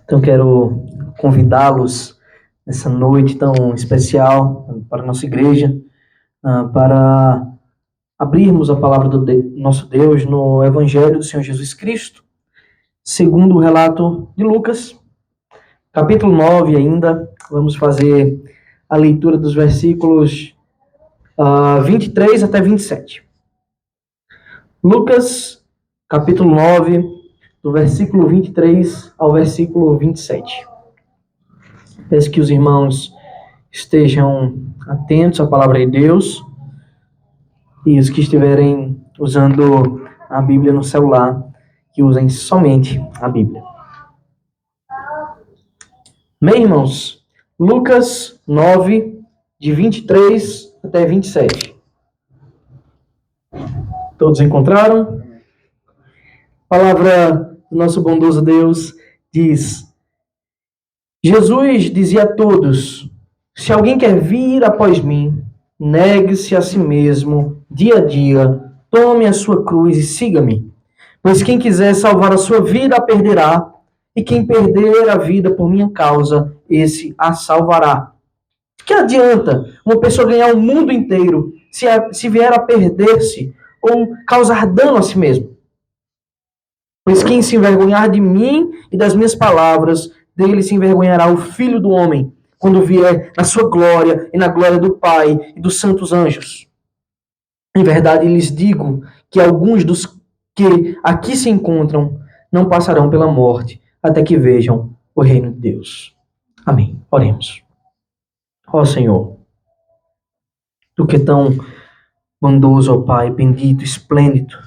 Então, quero convidá-los nessa noite tão especial para a nossa igreja, para abrirmos a palavra do nosso Deus no Evangelho do Senhor Jesus Cristo, segundo o relato de Lucas, capítulo 9 ainda. Vamos fazer a leitura dos versículos 23 até 27. Lucas, capítulo 9, do versículo 23 ao versículo 27. Peço que os irmãos estejam atentos à palavra de Deus e os que estiverem usando a Bíblia no celular, que usem somente a Bíblia. Bem, irmãos, Lucas 9, de 23 até 27. Todos encontraram? A palavra do nosso bondoso Deus diz: Jesus dizia a todos: se alguém quer vir após mim, negue-se a si mesmo, dia a dia, tome a sua cruz e siga-me. Pois quem quiser salvar a sua vida, a perderá, e quem perder a vida por minha causa, esse a salvará. Que adianta uma pessoa ganhar o mundo inteiro se vier a perder-se ou causar dano a si mesmo? Pois quem se envergonhar de mim e das minhas palavras, dele se envergonhará o Filho do Homem, quando vier na sua glória e na glória do Pai e dos santos anjos. Em verdade, lhes digo que alguns dos que aqui se encontram não passarão pela morte até que vejam o reino de Deus. Amém. Oremos. Ó Senhor, Tu que é tão bondoso, ó Pai, bendito, esplêndido,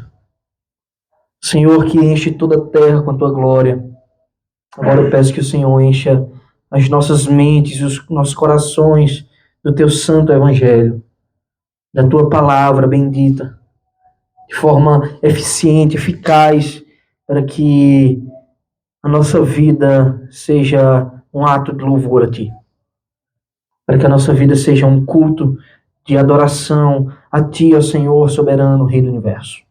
Senhor que enche toda a terra com a Tua glória, agora eu peço que o Senhor encha as nossas mentes e os nossos corações do Teu santo Evangelho, da Tua palavra bendita, de forma eficiente, eficaz, para que a nossa vida seja um ato de louvor a Ti. Para que a nossa vida seja um culto de adoração a Ti, ó Senhor, soberano, Rei do Universo.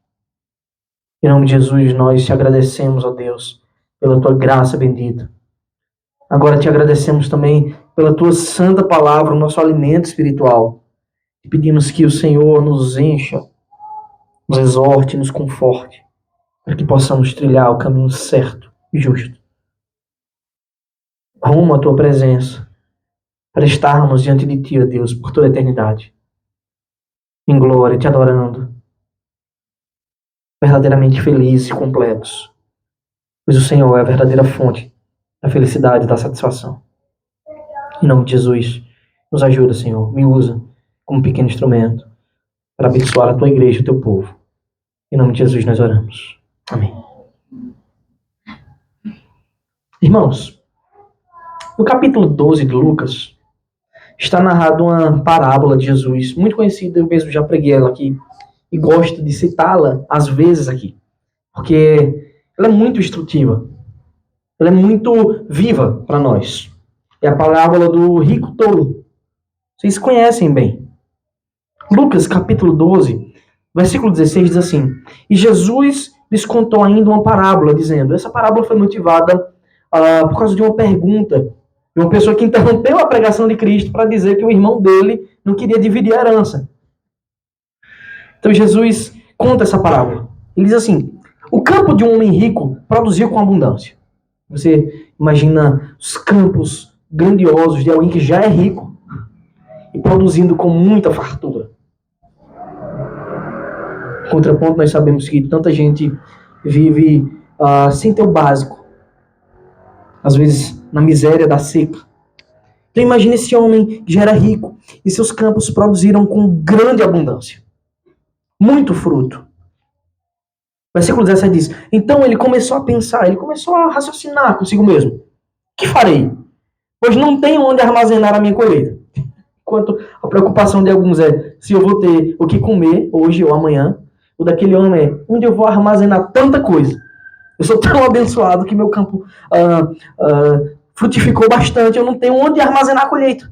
Em nome de Jesus, nós te agradecemos, ó Deus, pela Tua graça bendita. Agora te agradecemos também pela Tua santa palavra, o nosso alimento espiritual. E pedimos que o Senhor nos encha, nos exorte, nos conforte, para que possamos trilhar o caminho certo e justo. Rumo à Tua presença, para estarmos diante de Ti, ó Deus, por toda a eternidade. Em glória, Te adorando, verdadeiramente felizes e completos, pois o Senhor é a verdadeira fonte da felicidade e da satisfação. Em nome de Jesus, nos ajuda, Senhor, me usa como pequeno instrumento para abençoar a Tua igreja e o Teu povo. Em nome de Jesus nós oramos. Amém. Irmãos, no capítulo 12 de Lucas, está narrada uma parábola de Jesus, muito conhecida, eu mesmo já preguei ela aqui, e gosto de citá-la às vezes aqui, porque ela é muito instrutiva, ela é muito viva para nós. É a parábola do rico tolo. Vocês conhecem bem. Lucas, capítulo 12, versículo 16 diz assim: e Jesus lhes contou ainda uma parábola, dizendo, essa parábola foi motivada por causa de uma pergunta de uma pessoa que interrompeu a pregação de Cristo para dizer que o irmão dele não queria dividir a herança. Então Jesus conta essa parábola. Ele diz assim: o campo de um homem rico produziu com abundância. Você imagina os campos grandiosos de alguém que já é rico e produzindo com muita fartura. Em contraponto, nós sabemos que tanta gente vive sem ter o básico. Às vezes na miséria da seca. Então imagine esse homem que já era rico e seus campos produziram com grande abundância. Muito fruto. Versículo 17 diz: então ele começou a pensar, ele começou a raciocinar consigo mesmo. Que farei? Pois não tenho onde armazenar a minha colheita. Enquanto a preocupação de alguns é se eu vou ter o que comer hoje ou amanhã, o daquele homem é onde eu vou armazenar tanta coisa. Eu sou tão abençoado que meu campo frutificou bastante, eu não tenho onde armazenar a colheita.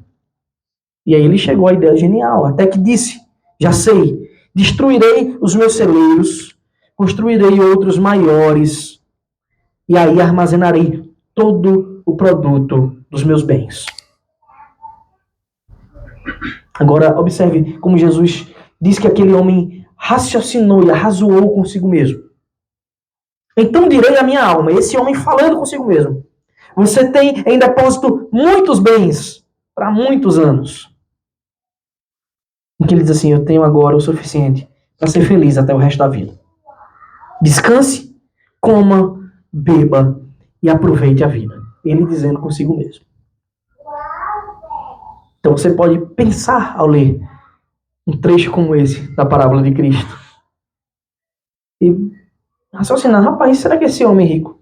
E aí ele chegou à ideia genial, até que disse: já sei, destruirei os meus celeiros, construirei outros maiores, e aí armazenarei todo o produto dos meus bens. Agora, observe como Jesus diz que aquele homem raciocinou e arrazoou consigo mesmo. Então direi à minha alma, esse homem falando consigo mesmo, você tem em depósito muitos bens para muitos anos. Em que ele diz assim, eu tenho agora o suficiente para ser feliz até o resto da vida. Descanse, coma, beba e aproveite a vida. Ele dizendo consigo mesmo. Então você pode pensar ao ler um trecho como esse da parábola de Cristo e raciocinar, rapaz, será que esse homem rico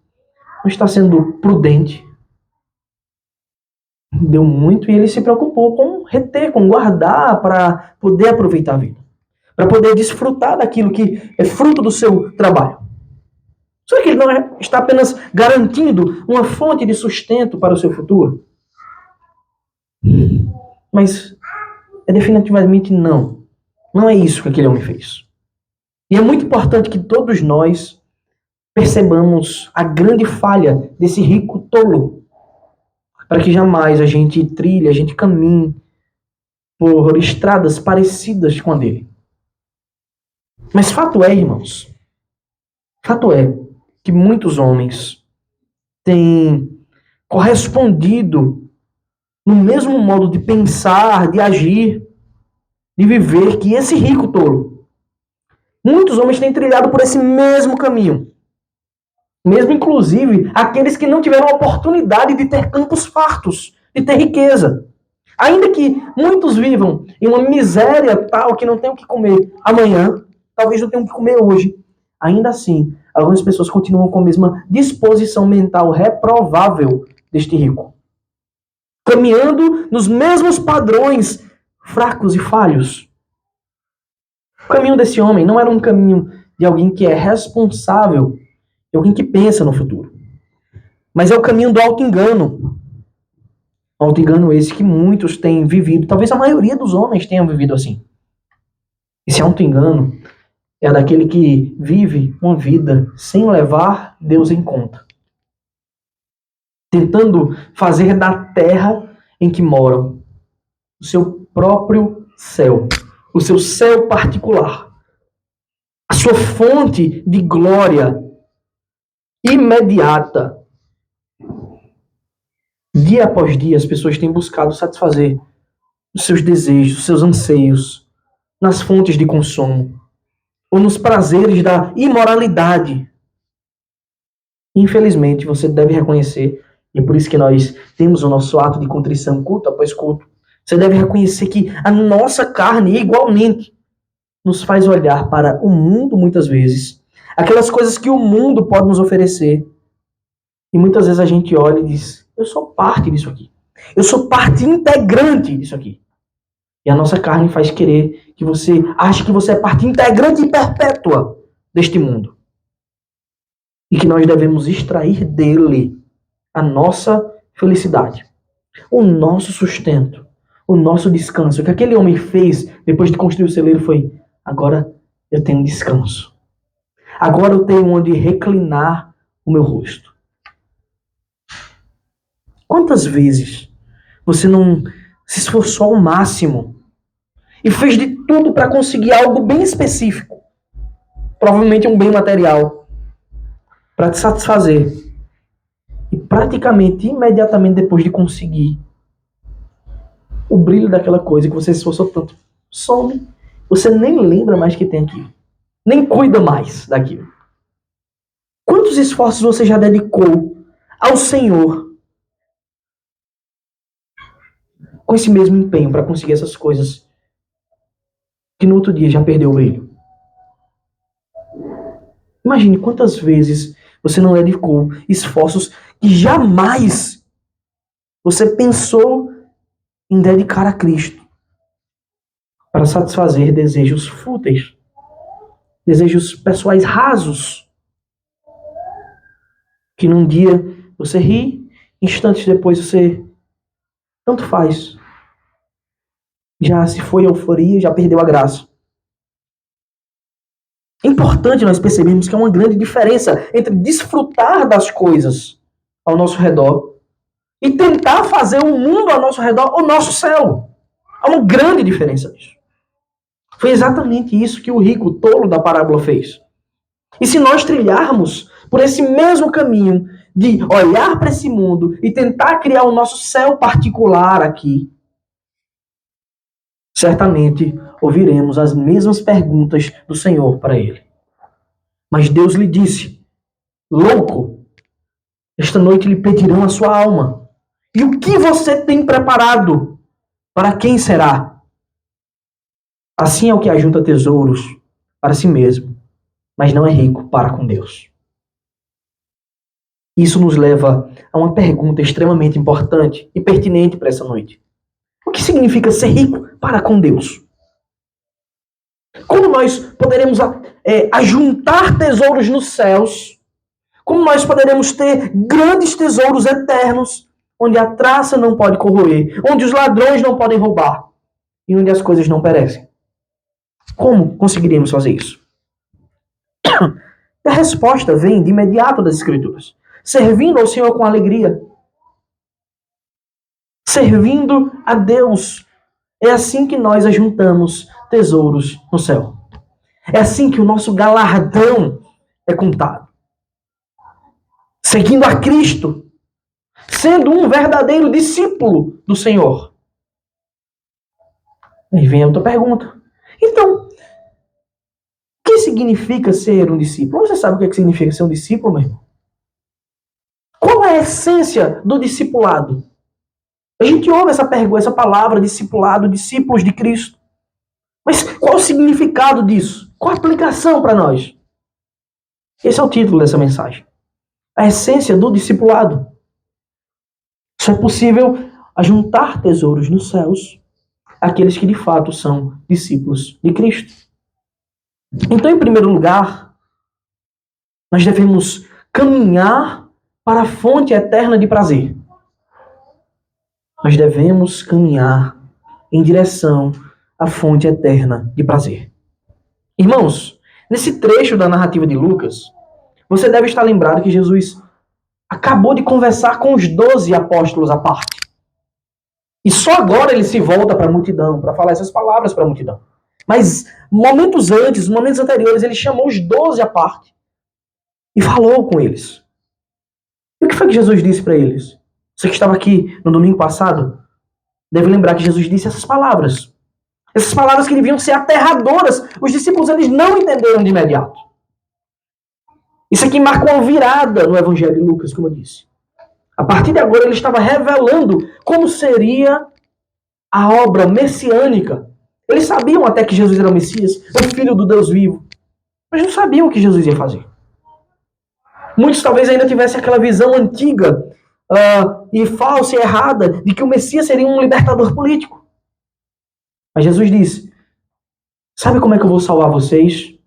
não está sendo prudente? Deu muito e ele se preocupou com reter, com guardar para poder aproveitar a vida, para poder desfrutar daquilo que é fruto do seu trabalho. Será que ele não está apenas garantindo uma fonte de sustento para o seu futuro? Mas é definitivamente não. Não é isso que aquele homem fez. E é muito importante que todos nós percebamos a grande falha desse rico tolo, para que jamais a gente trilhe, a gente caminhe por estradas parecidas com a dele. Mas fato é, irmãos, fato é que muitos homens têm correspondido no mesmo modo de pensar, de agir, de viver que esse rico tolo. Muitos homens têm trilhado por esse mesmo caminho. Mesmo, inclusive, aqueles que não tiveram a oportunidade de ter campos fartos, de ter riqueza. Ainda que muitos vivam em uma miséria tal que não tenham o que comer amanhã, talvez não tenham o que comer hoje. Ainda assim, algumas pessoas continuam com a mesma disposição mental reprovável deste rico. Caminhando nos mesmos padrões fracos e falhos. O caminho desse homem não era um caminho de alguém que é responsável, de alguém que pensa no futuro. Mas é o caminho do auto-engano. Auto-engano esse que muitos têm vivido. Talvez a maioria dos homens tenham vivido assim. Esse auto-engano é daquele que vive uma vida sem levar Deus em conta. Tentando fazer da terra em que moram o seu próprio céu. O seu céu particular. A sua fonte de glória imediata. Dia após dia, as pessoas têm buscado satisfazer os seus desejos, os seus anseios, nas fontes de consumo, ou nos prazeres da imoralidade. Infelizmente, você deve reconhecer, e é por isso que nós temos o nosso ato de contrição culto após culto, você deve reconhecer que a nossa carne, igualmente, nos faz olhar para o mundo, muitas vezes, aquelas coisas que o mundo pode nos oferecer, e muitas vezes a gente olha e diz, eu sou parte disso aqui. Eu sou parte integrante disso aqui. E a nossa carne faz querer que você ache que você é parte integrante e perpétua deste mundo. E que nós devemos extrair dele a nossa felicidade, o nosso sustento, o nosso descanso. O que aquele homem fez depois de construir o celeiro foi, agora eu tenho descanso. Agora eu tenho onde reclinar o meu rosto. Quantas vezes você não se esforçou ao máximo e fez de tudo para conseguir algo bem específico, provavelmente um bem material, para te satisfazer, e praticamente imediatamente depois de conseguir, o brilho daquela coisa que você se esforçou tanto some, você nem lembra mais que tem aquilo, nem cuida mais daquilo. Quantos esforços você já dedicou ao Senhor com esse mesmo empenho para conseguir essas coisas que no outro dia já perdeu o brilho? Imagine quantas vezes você não dedicou esforços que jamais você pensou em dedicar a Cristo para satisfazer desejos fúteis, desejos pessoais rasos, que num dia você ri, instantes depois você tanto faz. Já se foi a euforia, já perdeu a graça. É importante nós percebermos que há uma grande diferença entre desfrutar das coisas ao nosso redor e tentar fazer o mundo ao nosso redor o nosso céu. Há uma grande diferença nisso. Foi exatamente isso que o rico tolo da parábola fez. E se nós trilharmos por esse mesmo caminho de olhar para esse mundo e tentar criar o nosso céu particular aqui, certamente ouviremos as mesmas perguntas do Senhor para ele. Mas Deus lhe disse: louco, esta noite lhe pedirão a sua alma. E o que você tem preparado? Para quem será? Assim é o que ajunta tesouros para si mesmo, mas não é rico para com Deus. Isso nos leva a uma pergunta extremamente importante e pertinente para essa noite. O que significa ser rico para com Deus? Como nós poderemos ajuntar tesouros nos céus? Como nós poderemos ter grandes tesouros eternos, onde a traça não pode corroer, onde os ladrões não podem roubar e onde as coisas não perecem? Como conseguiríamos fazer isso? A resposta vem de imediato das Escrituras. Servindo ao Senhor com alegria. Servindo a Deus. É assim que nós ajuntamos tesouros no céu. É assim que o nosso galardão é contado. Seguindo a Cristo. Sendo um verdadeiro discípulo do Senhor. Aí vem a outra pergunta. Então, o que significa ser um discípulo? Você sabe o que significa ser um discípulo, meu irmão? Qual é a essência do discipulado? A gente ouve essa palavra, discipulado, discípulos de Cristo. Mas qual o significado disso? Qual a aplicação para nós? Esse é o título dessa mensagem. A essência do discipulado. Só é possível ajuntar tesouros nos céus aqueles que de fato são discípulos de Cristo. Então, em primeiro lugar, nós devemos caminhar para a fonte eterna de prazer. Nós devemos caminhar em direção à fonte eterna de prazer. Irmãos, nesse trecho da narrativa de Lucas, você deve estar lembrado que Jesus acabou de conversar com os 12 apóstolos à parte. E só agora ele se volta para a multidão, para falar essas palavras para a multidão. Mas momentos antes, momentos anteriores, ele chamou os 12 à parte e falou com eles. E o que foi que Jesus disse para eles? Você que estava aqui no domingo passado, deve lembrar que Jesus disse essas palavras. Essas palavras que deviam ser aterradoras. Os discípulos eles não entenderam de imediato. Isso aqui marca uma virada no Evangelho de Lucas, como eu disse. A partir de agora ele estava revelando como seria a obra messiânica. Eles sabiam até que Jesus era o Messias, o Filho do Deus vivo. Mas não sabiam o que Jesus ia fazer. Muitos talvez ainda tivessem aquela visão antiga e falsa e errada de que o Messias seria um libertador político. Mas Jesus disse, sabe como é que eu vou salvar vocês?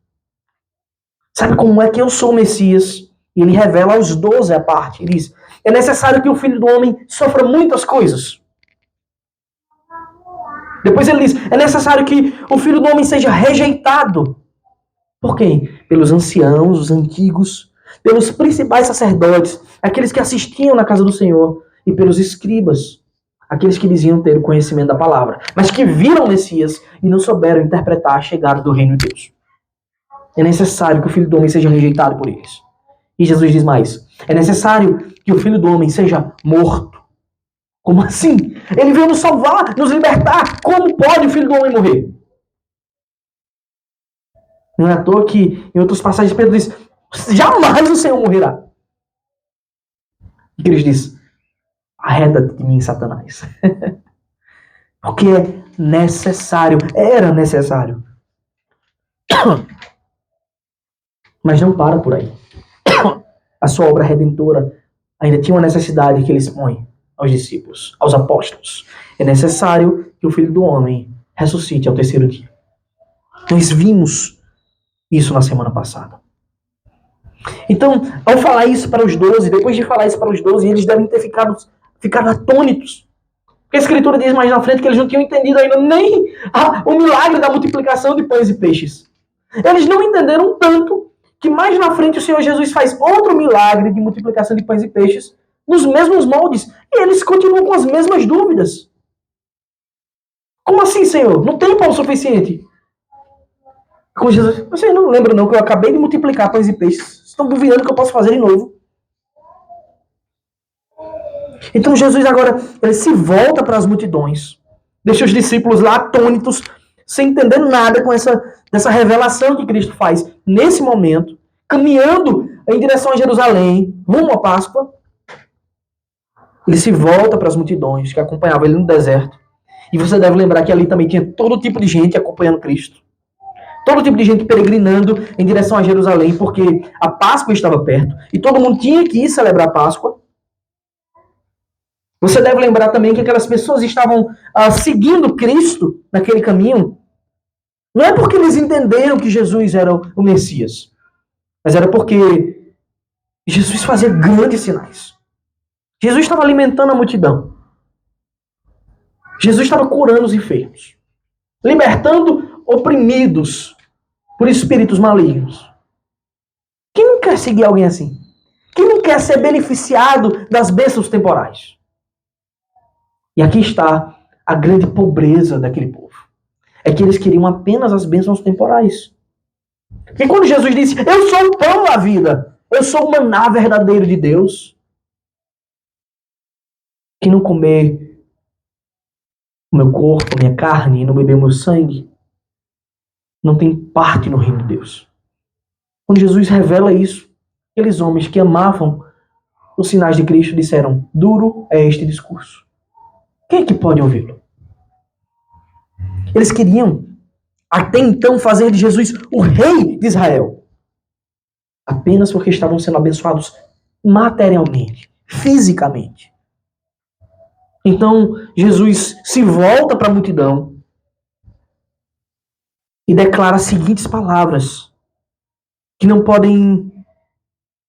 Sabe como é que eu sou o Messias? E ele revela aos 12 à parte. Ele diz, é necessário que o Filho do Homem sofra muitas coisas. Depois ele diz, é necessário que o Filho do Homem seja rejeitado. Por quem? Pelos anciãos, os antigos, pelos principais sacerdotes, aqueles que assistiam na casa do Senhor, e pelos escribas, aqueles que diziam ter o conhecimento da palavra, mas que viram o Messias e não souberam interpretar a chegada do reino de Deus. É necessário que o Filho do Homem seja rejeitado por eles. E Jesus diz mais, é necessário que o Filho do Homem seja morto. Como assim? Ele veio nos salvar, nos libertar. Como pode o Filho do Homem morrer? Não é à toa que em outras passagens Pedro diz, jamais o Senhor morrerá. E Cristo diz, arreda-te de mim, Satanás. Porque é necessário, era necessário. Mas não para por aí. A sua obra redentora ainda tinha uma necessidade que ele expõe aos discípulos, aos apóstolos. É necessário que o Filho do Homem ressuscite ao terceiro dia. Nós vimos isso na semana passada. Então, ao falar isso para os 12, depois de falar isso para os 12, eles devem ter ficado atônitos. Porque a Escritura diz mais na frente que eles não tinham entendido ainda nem o milagre da multiplicação de pães e peixes. Eles não entenderam tanto que mais na frente o Senhor Jesus faz outro milagre de multiplicação de pães e peixes nos mesmos moldes. E eles continuam com as mesmas dúvidas. Como assim, Senhor? Não tem pão suficiente? Com Jesus, vocês não lembram não que eu acabei de multiplicar pães e peixes? Estão duvidando que eu posso fazer de novo? Então Jesus agora ele se volta para as multidões, deixa os discípulos lá atônitos, sem entender nada com dessa revelação que Cristo faz nesse momento, caminhando em direção a Jerusalém, rumo à Páscoa. Ele se volta para as multidões que acompanhavam ele no deserto. E você deve lembrar que ali também tinha todo tipo de gente acompanhando Cristo. Todo tipo de gente peregrinando em direção a Jerusalém, porque a Páscoa estava perto e todo mundo tinha que ir celebrar a Páscoa. Você deve lembrar também que aquelas pessoas estavam seguindo Cristo naquele caminho. Não é porque eles entenderam que Jesus era o Messias, mas era porque Jesus fazia grandes sinais. Jesus estava alimentando a multidão. Jesus estava curando os enfermos, libertando oprimidos por espíritos malignos. Quem não quer seguir alguém assim? Quem não quer ser beneficiado das bênçãos temporais? E aqui está a grande pobreza daquele povo. É que eles queriam apenas as bênçãos temporais. E quando Jesus disse, eu sou o pão da vida, eu sou o maná verdadeiro de Deus, quem não comer o meu corpo, a minha carne, e não beber o meu sangue, não tem parte no reino de Deus. Quando Jesus revela isso, aqueles homens que amavam os sinais de Cristo disseram, duro é este discurso. Quem é que pode ouvi-lo? Eles queriam, até então, fazer de Jesus o rei de Israel. Apenas porque estavam sendo abençoados materialmente, fisicamente. Então, Jesus se volta para a multidão e declara as seguintes palavras, que não podem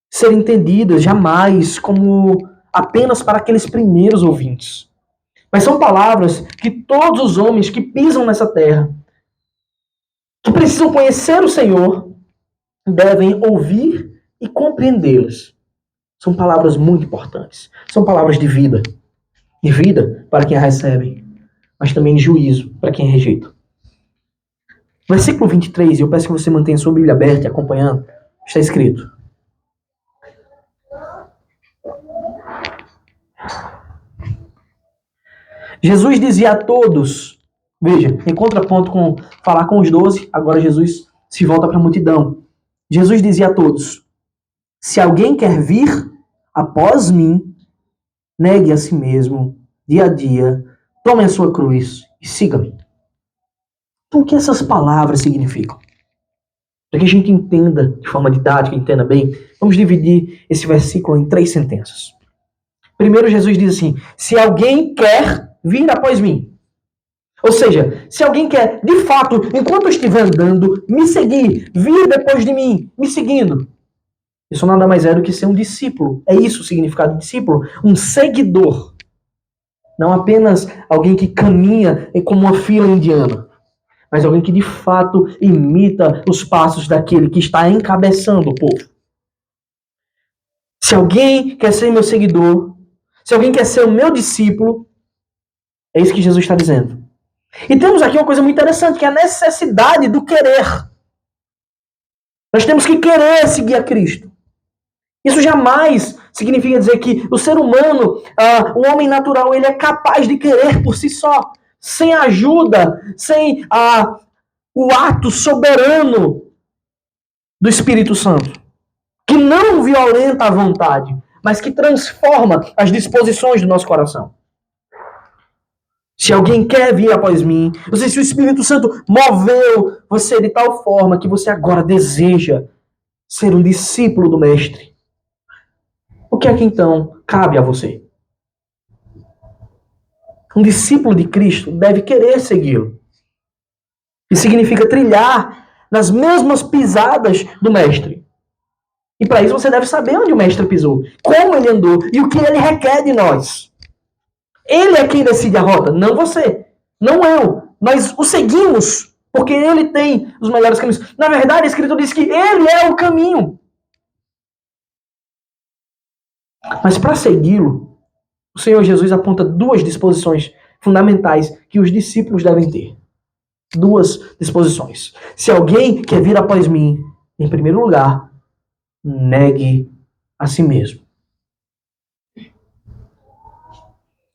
ser entendidas jamais como apenas para aqueles primeiros ouvintes. Mas são palavras que todos os homens que pisam nessa terra, que precisam conhecer o Senhor, devem ouvir e compreendê-las. São palavras muito importantes. São palavras de vida. De vida para quem a recebe, mas também de juízo para quem a rejeita. Versículo 23, eu peço que você mantenha sua Bíblia aberta e acompanhando, está escrito. Jesus dizia a todos, veja, em contraponto com falar com os 12, agora Jesus se volta para a multidão. Jesus dizia a todos, se alguém quer vir após mim, negue a si mesmo, dia a dia, tome a sua cruz e siga-me. Então, o que essas palavras significam? Para que a gente entenda de forma didática, entenda bem, vamos dividir esse versículo em 3 sentenças. Primeiro, Jesus diz assim, se alguém quer vir após mim. Ou seja, se alguém quer, de fato, enquanto eu estiver andando, me seguir, vir depois de mim, me seguindo. Isso nada mais é do que ser um discípulo. É isso o significado de discípulo. Um seguidor. Não apenas alguém que caminha como uma fila indiana, mas alguém que de fato imita os passos daquele que está encabeçando o povo. Se alguém quer ser meu seguidor, se alguém quer ser o meu discípulo, é isso que Jesus está dizendo. E temos aqui uma coisa muito interessante, que é a necessidade do querer. Nós temos que querer seguir a Cristo. Isso jamais significa dizer que o ser humano, o homem natural, ele é capaz de querer por si só, sem ajuda, sem o ato soberano do Espírito Santo, que não violenta a vontade, mas que transforma as disposições do nosso coração. Se alguém quer vir após mim, ou seja, se o Espírito Santo moveu você de tal forma que você agora deseja ser um discípulo do Mestre, o que é que então cabe a você? Um discípulo de Cristo deve querer segui-lo. E significa trilhar nas mesmas pisadas do Mestre. E para isso você deve saber onde o Mestre pisou, como ele andou e o que ele requer de nós. Ele é quem decide a rota, não você, não eu. Nós o seguimos porque ele tem os melhores caminhos. Na verdade, a Escritura diz que ele é o caminho. Mas para segui-lo, o Senhor Jesus aponta duas disposições fundamentais que os discípulos devem ter. Duas disposições. Se alguém quer vir após mim, em primeiro lugar, negue a si mesmo.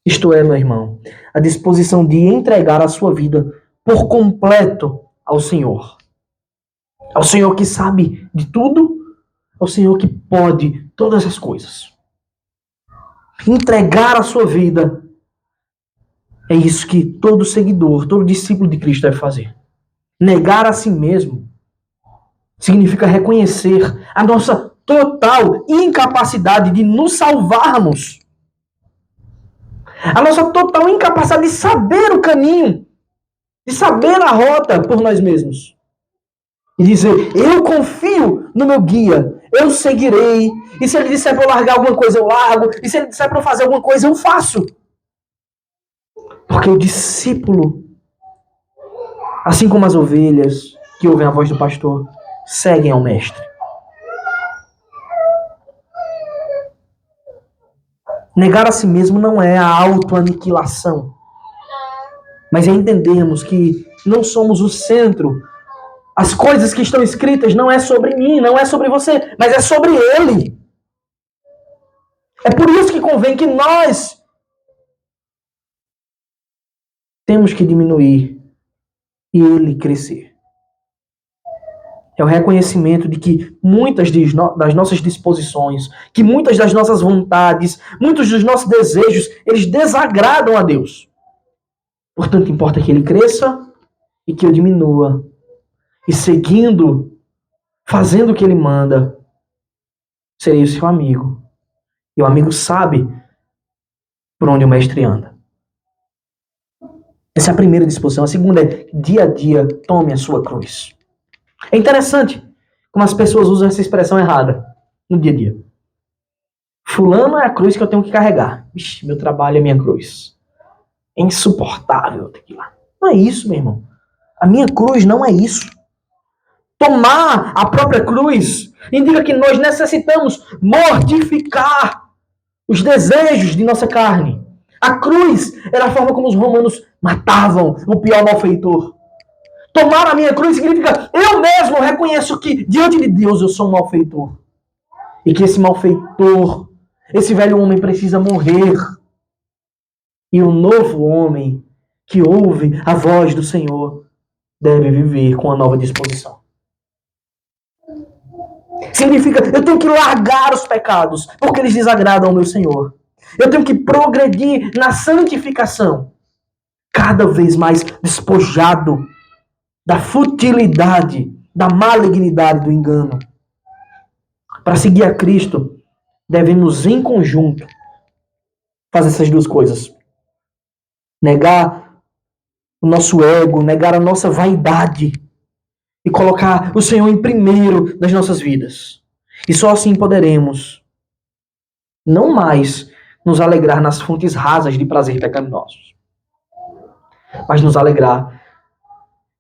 Isto é, meu irmão, a disposição de entregar a sua vida por completo ao Senhor. Ao Senhor que sabe de tudo, ao Senhor que pode todas as coisas. Entregar a sua vida é isso que todo seguidor, todo discípulo de Cristo deve fazer. Negar a si mesmo significa reconhecer a nossa total incapacidade de nos salvarmos. A nossa total incapacidade de saber o caminho, de saber a rota por nós mesmos. E dizer, eu confio no meu guia, eu seguirei, e se ele disser para eu largar alguma coisa, eu largo, e se ele disser para eu fazer alguma coisa, eu faço. Porque o discípulo, assim como as ovelhas que ouvem a voz do pastor, seguem ao mestre. Negar a si mesmo não é a autoaniquilação, mas é entendermos que não somos o centro. As coisas que estão escritas não é sobre mim, não é sobre você, mas é sobre ele. É por isso que convém que nós temos que diminuir e ele crescer. É o reconhecimento de que muitas das nossas disposições, que muitas das nossas vontades, muitos dos nossos desejos, eles desagradam a Deus. Portanto, importa que ele cresça e que eu diminua. E seguindo, fazendo o que ele manda, serei o seu amigo. E o amigo sabe por onde o mestre anda. Essa é a primeira disposição. A segunda é, dia a dia, tome a sua cruz. É interessante como as pessoas usam essa expressão errada no dia a dia. Fulano é a cruz que eu tenho que carregar. Vixe, meu trabalho é minha cruz. É insuportável aquilo lá. Não é isso, meu irmão. A minha cruz não é isso. Tomar a própria cruz indica que nós necessitamos mortificar os desejos de nossa carne. A cruz era a forma como os romanos matavam o pior malfeitor. Tomar a minha cruz significa eu mesmo reconheço que diante de Deus eu sou um malfeitor. E que esse malfeitor, esse velho homem precisa morrer. E o novo homem que ouve a voz do Senhor deve viver com a nova disposição. Significa eu tenho que largar os pecados porque eles desagradam ao meu Senhor. Eu tenho que progredir na santificação, cada vez mais despojado da futilidade, da malignidade do engano. Para seguir a Cristo, devemos em conjunto fazer essas duas coisas. Negar o nosso ego, negar a nossa vaidade e colocar o Senhor em primeiro das nossas vidas. E só assim poderemos não mais nos alegrar nas fontes rasas de prazer pecaminosos, mas nos alegrar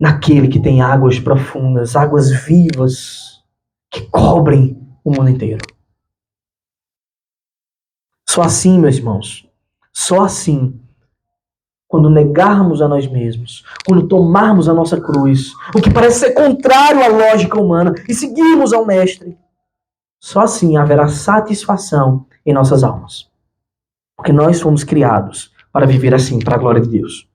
naquele que tem águas profundas, águas vivas, que cobrem o mundo inteiro. Só assim, meus irmãos, só assim, quando negarmos a nós mesmos, quando tomarmos a nossa cruz, o que parece ser contrário à lógica humana, e seguirmos ao Mestre, só assim haverá satisfação em nossas almas. Porque nós fomos criados para viver assim, para a glória de Deus.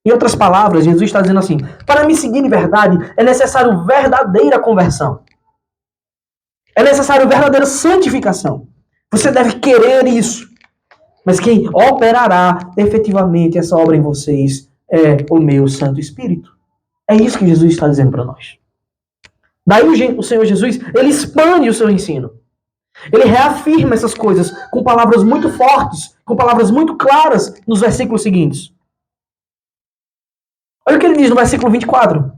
Em outras palavras, Jesus está dizendo assim, para me seguir de verdade, é necessário verdadeira conversão. É necessário verdadeira santificação. Você deve querer isso. Mas quem operará efetivamente essa obra em vocês é o meu Santo Espírito. É isso que Jesus está dizendo para nós. Daí o Senhor Jesus, ele expande o seu ensino. Ele reafirma essas coisas com palavras muito fortes, com palavras muito claras nos versículos seguintes. Olha o que ele diz no versículo 24.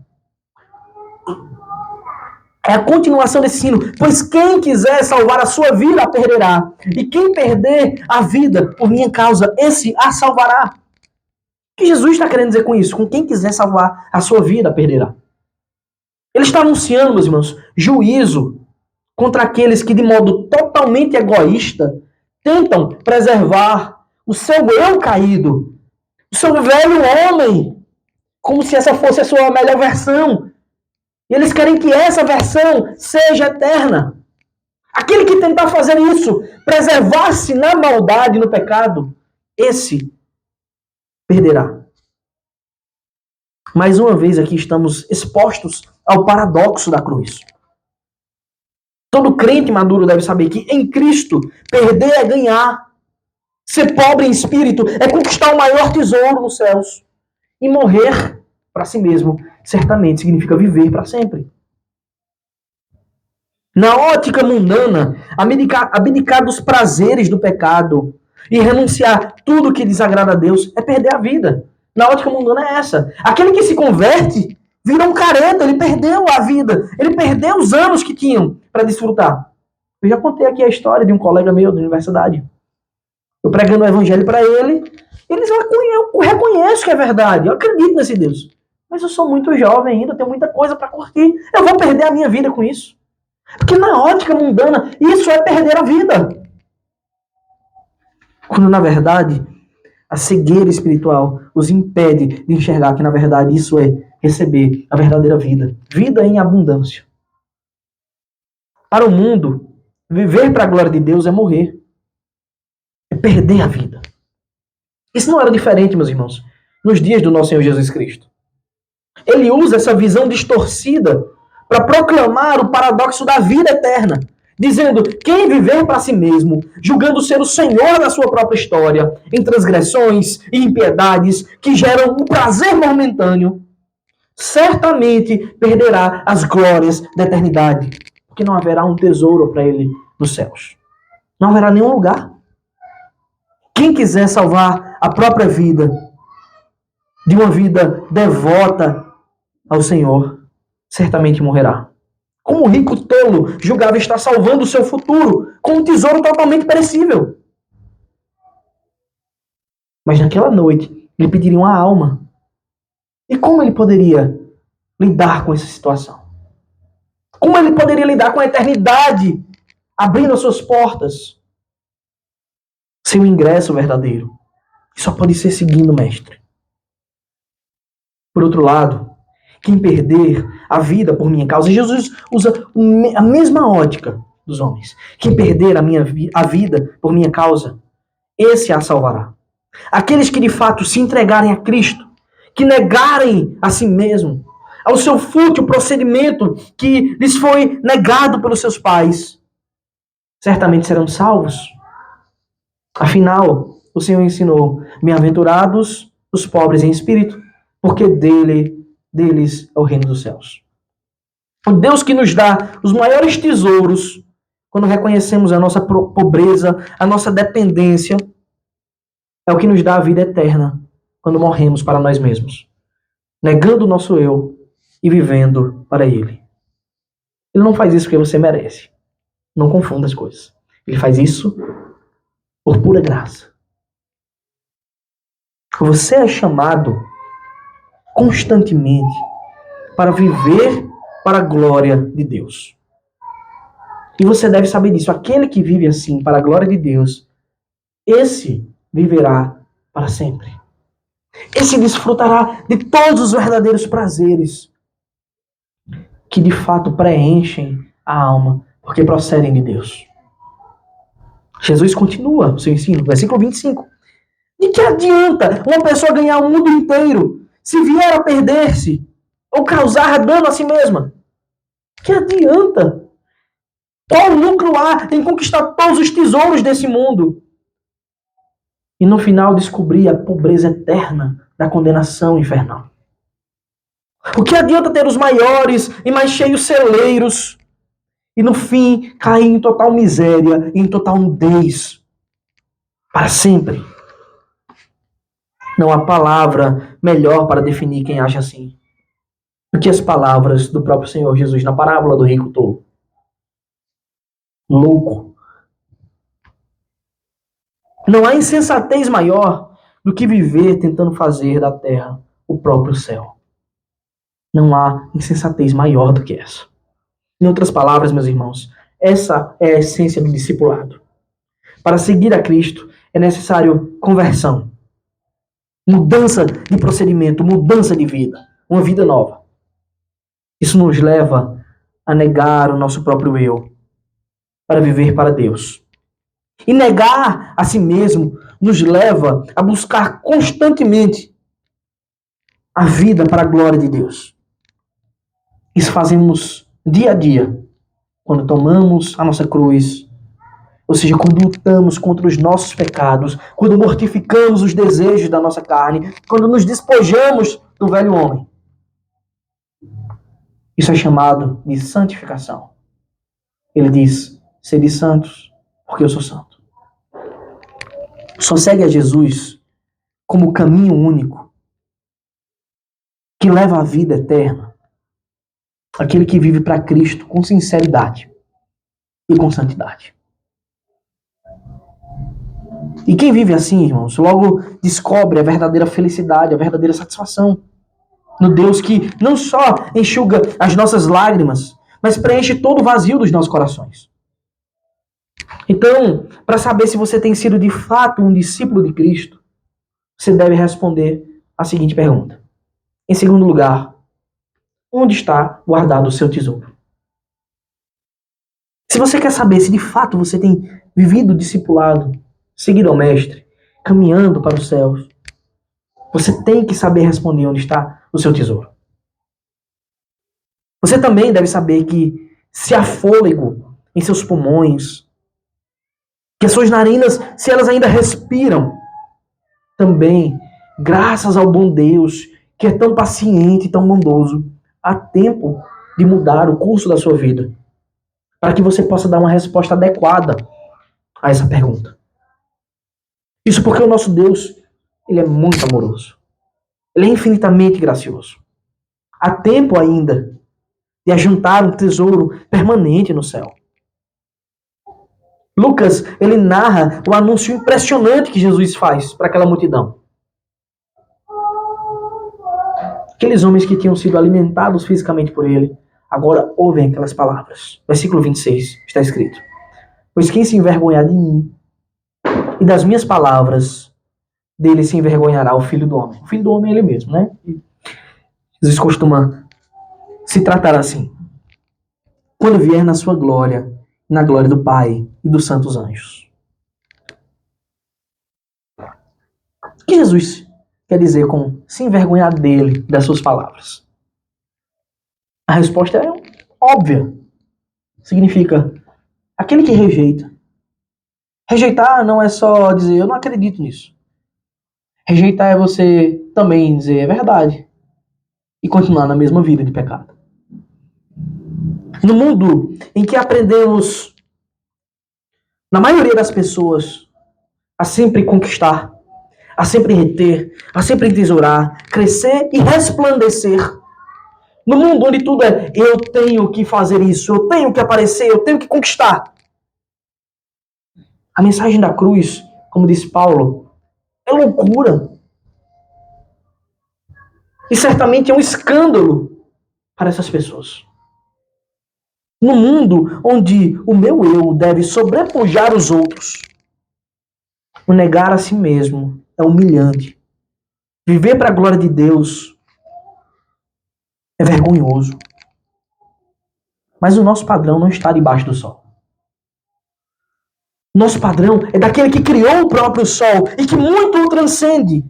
É a continuação desse ensino. Pois quem quiser salvar a sua vida, a perderá. E quem perder a vida por minha causa, esse a salvará. O que Jesus está querendo dizer com isso? Com quem quiser salvar a sua vida, perderá. Ele está anunciando, meus irmãos, juízo contra aqueles que, de modo totalmente egoísta, tentam preservar o seu eu caído, o seu velho homem, como se essa fosse a sua melhor versão. E eles querem que essa versão seja eterna. Aquele que tentar fazer isso, preservar-se na maldade, no pecado, esse perderá. Mais uma vez aqui estamos expostos ao paradoxo da cruz. Todo crente maduro deve saber que em Cristo perder é ganhar. Ser pobre em espírito é conquistar o maior tesouro nos céus. E morrer para si mesmo certamente significa viver para sempre. Na ótica mundana, abdicar dos prazeres do pecado e renunciar tudo que desagrada a Deus é perder a vida. Na ótica mundana é essa. Aquele que se converte vira um careta, ele perdeu a vida, ele perdeu os anos que tinham para desfrutar. Eu já contei aqui a história de um colega meu da universidade. Eu pregando o evangelho para ele, eu reconheço que é verdade, eu acredito nesse Deus. Mas eu sou muito jovem ainda, tenho muita coisa para curtir. Eu vou perder a minha vida com isso. Porque na ótica mundana, isso é perder a vida. Quando, na verdade, a cegueira espiritual os impede de enxergar que, na verdade, isso é receber a verdadeira vida. Vida em abundância. Para o mundo, viver para a glória de Deus é morrer. É perder a vida. Isso não era diferente, meus irmãos, nos dias do nosso Senhor Jesus Cristo. Ele usa essa visão distorcida para proclamar o paradoxo da vida eterna, dizendo: quem viver para si mesmo, julgando ser o senhor da sua própria história, em transgressões e impiedades que geram um prazer momentâneo, certamente perderá as glórias da eternidade, porque não haverá um tesouro para ele nos céus. Não haverá nenhum lugar. Quem quiser salvar a própria vida, de uma vida devota ao Senhor, certamente morrerá. Como o rico tolo julgava estar salvando o seu futuro com um tesouro totalmente perecível. Mas naquela noite, lhe pediriam a alma. E como ele poderia lidar com essa situação? Como ele poderia lidar com a eternidade abrindo as suas portas? Sem o ingresso verdadeiro. Só pode ser seguindo o Mestre. Por outro lado, quem perder a vida por minha causa, Jesus usa a mesma ótica dos homens. Quem perder a vida por minha causa, esse a salvará. Aqueles que de fato se entregarem a Cristo, que negarem a si mesmo, ao seu fútil procedimento que lhes foi negado pelos seus pais, certamente serão salvos. Afinal, o Senhor ensinou: bem-aventurados os pobres em espírito, porque deles é o reino dos céus. O Deus que nos dá os maiores tesouros, quando reconhecemos a nossa pobreza, a nossa dependência, é o que nos dá a vida eterna, quando morremos para nós mesmos, negando o nosso eu e vivendo para Ele. Ele não faz isso porque você merece. Não confunda as coisas. Ele faz isso por pura graça. Você é chamado constantemente para viver para a glória de Deus. E você deve saber disso. Aquele que vive assim para a glória de Deus, esse viverá para sempre. Esse desfrutará de todos os verdadeiros prazeres que de fato preenchem a alma, porque procedem de Deus. Jesus continua o seu ensino, versículo 25. De que adianta uma pessoa ganhar o mundo inteiro se vier a perder-se ou causar dano a si mesma? Que adianta? Qual lucro há em conquistar todos os tesouros desse mundo e no final descobrir a pobreza eterna da condenação infernal? O que adianta ter os maiores e mais cheios celeiros e no fim cair em total miséria, em total nudez para sempre? Não há palavra melhor para definir quem age assim do que as palavras do próprio Senhor Jesus na parábola do rico tolo. Louco. Não há insensatez maior do que viver tentando fazer da terra o próprio céu. Não há insensatez maior do que essa. Em outras palavras, meus irmãos, essa é a essência do discipulado. Para seguir a Cristo é necessário conversão, mudança de procedimento, mudança de vida, uma vida nova. Isso nos leva a negar o nosso próprio eu para viver para Deus. E negar a si mesmo nos leva a buscar constantemente a vida para a glória de Deus. Isso fazemos dia a dia, quando tomamos a nossa cruz, ou seja, quando lutamos contra os nossos pecados, quando mortificamos os desejos da nossa carne, quando nos despojamos do velho homem. Isso é chamado de santificação. Ele diz, sede santos, porque eu sou santo. Só segue a Jesus como o caminho único que leva à vida eterna aquele que vive para Cristo com sinceridade e com santidade. E quem vive assim, irmãos, logo descobre a verdadeira felicidade, a verdadeira satisfação no Deus que não só enxuga as nossas lágrimas, mas preenche todo o vazio dos nossos corações. Então, para saber se você tem sido de fato um discípulo de Cristo, você deve responder a seguinte pergunta. Em segundo lugar, onde está guardado o seu tesouro? Se você quer saber se de fato você tem vivido discipulado, seguido ao Mestre, caminhando para os céus, você tem que saber responder onde está o seu tesouro. Você também deve saber que se há fôlego em seus pulmões, que as suas narinas, se elas ainda respiram, também, graças ao bom Deus, que é tão paciente e tão bondoso, há tempo de mudar o curso da sua vida, para que você possa dar uma resposta adequada a essa pergunta. Isso porque o nosso Deus, ele é muito amoroso. Ele é infinitamente gracioso. Há tempo ainda de ajuntar um tesouro permanente no céu. Lucas, ele narra o anúncio impressionante que Jesus faz para aquela multidão. Aqueles homens que tinham sido alimentados fisicamente por ele, agora ouvem aquelas palavras. Versículo 26, está escrito. Pois quem se envergonhar de mim e das minhas palavras, dele se envergonhará o Filho do Homem. O Filho do Homem é ele mesmo, né? Jesus costuma se tratar assim. Quando vier na sua glória, na glória do Pai e dos santos anjos. O que Jesus quer dizer com se envergonhar dele, das suas palavras? A resposta é óbvia. Significa aquele que rejeita. Rejeitar não é só dizer eu não acredito nisso. Rejeitar é você também dizer é verdade e continuar na mesma vida de pecado. No mundo em que aprendemos, na maioria das pessoas, a sempre conquistar, a sempre reter, a sempre entesourar, crescer e resplandecer. No mundo onde tudo é eu tenho que fazer isso, eu tenho que aparecer, eu tenho que conquistar. A mensagem da cruz, como diz Paulo, é loucura. E certamente é um escândalo para essas pessoas. No mundo onde o meu eu deve sobrepujar os outros, o negar a si mesmo é humilhante. Viver para a glória de Deus é vergonhoso. Mas o nosso padrão não está debaixo do sol. Nosso padrão é daquele que criou o próprio sol e que muito o transcende.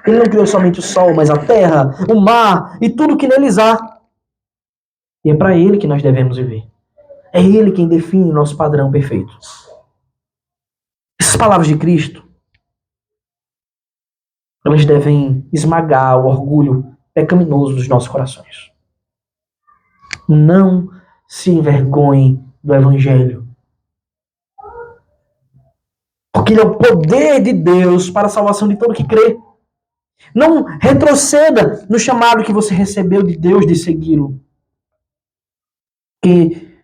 Ele não criou somente o sol, mas a terra, o mar e tudo que neles há. E é para ele que nós devemos viver. É ele quem define o nosso padrão perfeito. Essas palavras de Cristo, elas devem esmagar o orgulho pecaminoso dos nossos corações. Não se envergonhe do Evangelho. Porque ele é o poder de Deus para a salvação de todo que crê. Não retroceda no chamado que você recebeu de Deus de segui-lo. Que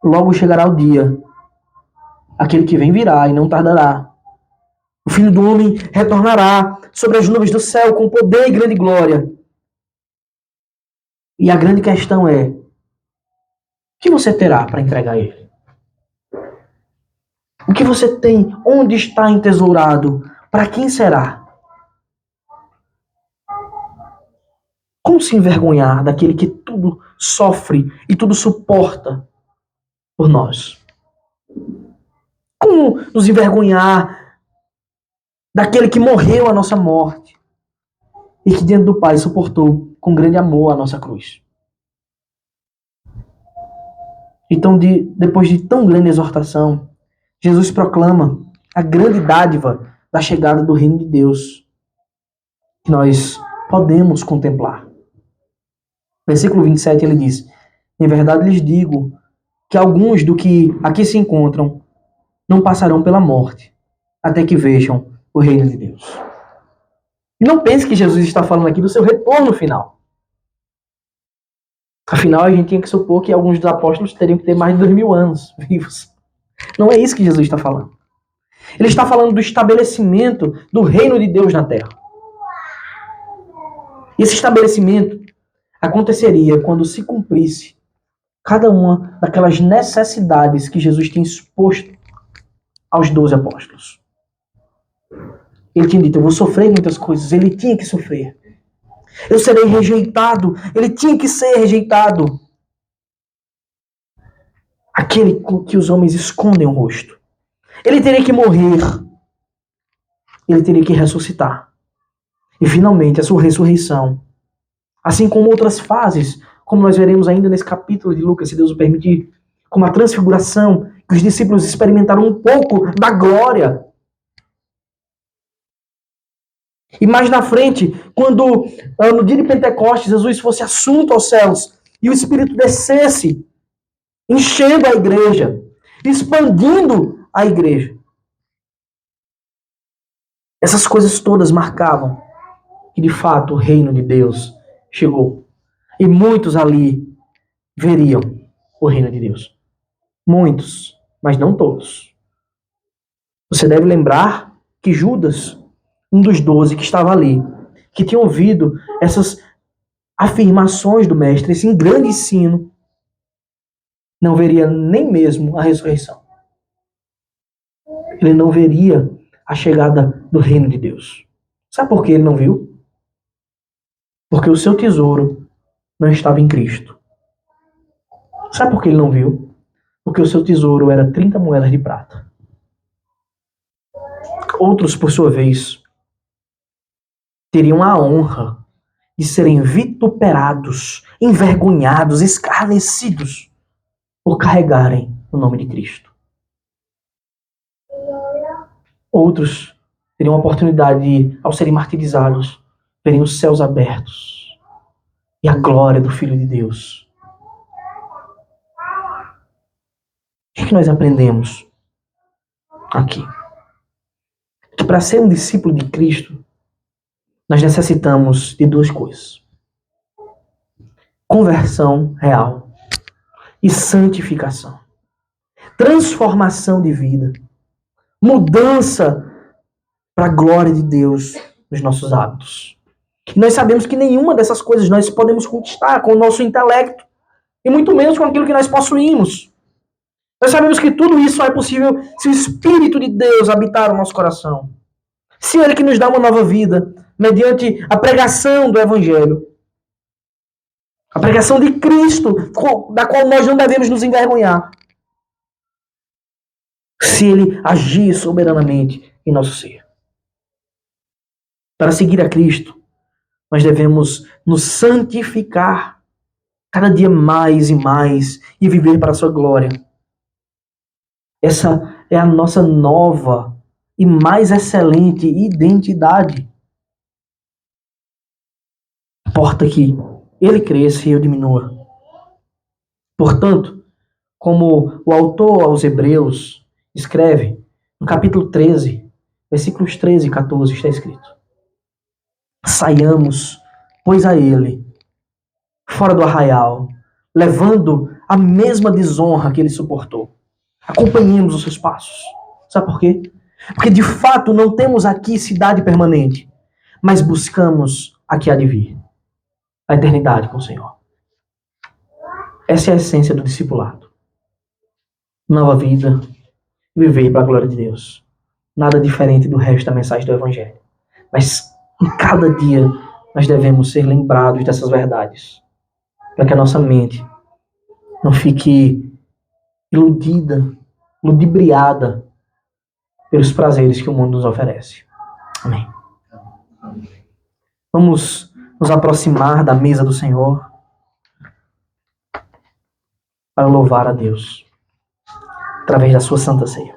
logo chegará o dia, aquele que vem virá e não tardará, O Filho do Homem retornará sobre as nuvens do céu com poder e grande glória. E a grande questão é: o que você terá para entregar a Ele? O que você tem? Onde está entesourado? Para quem será? Como se envergonhar daquele que tudo sofre e tudo suporta por nós? Como nos envergonhar daquele que morreu a nossa morte e que diante do Pai suportou com grande amor a nossa cruz? Então, depois de tão grande exortação, Jesus proclama a grande dádiva da chegada do reino de Deus, que nós podemos contemplar. Versículo 27, ele diz: em verdade lhes digo que alguns do que aqui se encontram não passarão pela morte, até que vejam o reino de Deus. E não pense que Jesus está falando aqui do seu retorno final. Afinal, a gente tinha que supor que alguns dos apóstolos teriam que ter mais de 2000 anos vivos. Não é isso que Jesus está falando. Ele está falando do estabelecimento do reino de Deus na terra. E esse estabelecimento aconteceria quando se cumprisse cada uma daquelas necessidades que Jesus tinha exposto aos 12 apóstolos. Ele tinha dito: eu vou sofrer muitas coisas. Ele tinha que sofrer. Eu serei rejeitado. Ele tinha que ser rejeitado. Aquele que os homens escondem o rosto. Ele teria que morrer. Ele teria que ressuscitar. E finalmente a sua ressurreição, assim como outras fases, como nós veremos ainda nesse capítulo de Lucas, se Deus o permitir, como a transfiguração, que os discípulos experimentaram um pouco da glória. E mais na frente, quando no dia de Pentecostes Jesus fosse assunto aos céus e o Espírito descesse, enchendo a igreja, expandindo a igreja. Essas coisas todas marcavam que de fato o reino de Deus chegou. E muitos ali veriam o reino de Deus. Muitos, mas não todos. Você deve lembrar que Judas, um dos 12 que estava ali, que tinha ouvido essas afirmações do mestre, esse grande ensino, não veria nem mesmo a ressurreição. Ele não veria a chegada do reino de Deus. Sabe por que ele não viu? Porque o seu tesouro não estava em Cristo. Sabe por que ele não viu? Porque o seu tesouro era 30 moedas de prata. Outros, por sua vez, teriam a honra de serem vituperados, envergonhados, escarnecidos por carregarem o nome de Cristo. Outros teriam a oportunidade de, ao serem martirizados, verem os céus abertos e a glória do Filho de Deus. O que nós aprendemos aqui? Que para ser um discípulo de Cristo, nós necessitamos de duas coisas: conversão real e santificação. Transformação de vida. Mudança para a glória de Deus nos nossos hábitos. E nós sabemos que nenhuma dessas coisas nós podemos conquistar com o nosso intelecto, e muito menos com aquilo que nós possuímos. Nós sabemos que tudo isso só é possível se o Espírito de Deus habitar o nosso coração. Se Ele que nos dá uma nova vida, mediante a pregação do Evangelho. A pregação de Cristo, da qual nós não devemos nos envergonhar. Se Ele agir soberanamente em nosso ser. Para seguir a Cristo, nós devemos nos santificar cada dia mais e mais e viver para a sua glória. Essa é a nossa nova e mais excelente identidade. Importa que Ele cresça e eu diminua. Portanto, como o autor aos Hebreus escreve, no capítulo 13, versículos 13 e 14, está escrito: saiamos, pois a Ele, fora do arraial, levando a mesma desonra que Ele suportou. Acompanhemos os seus passos. Sabe por quê? Porque de fato não temos aqui cidade permanente, mas buscamos a que há de vir, a eternidade com o Senhor. Essa é a essência do discipulado. Nova vida, viver para a glória de Deus. Nada diferente do resto da mensagem do Evangelho. Mas em cada dia nós devemos ser lembrados dessas verdades, para que a nossa mente não fique iludida, ludibriada pelos prazeres que o mundo nos oferece. Amém. Vamos nos aproximar da mesa do Senhor para louvar a Deus através da sua santa ceia.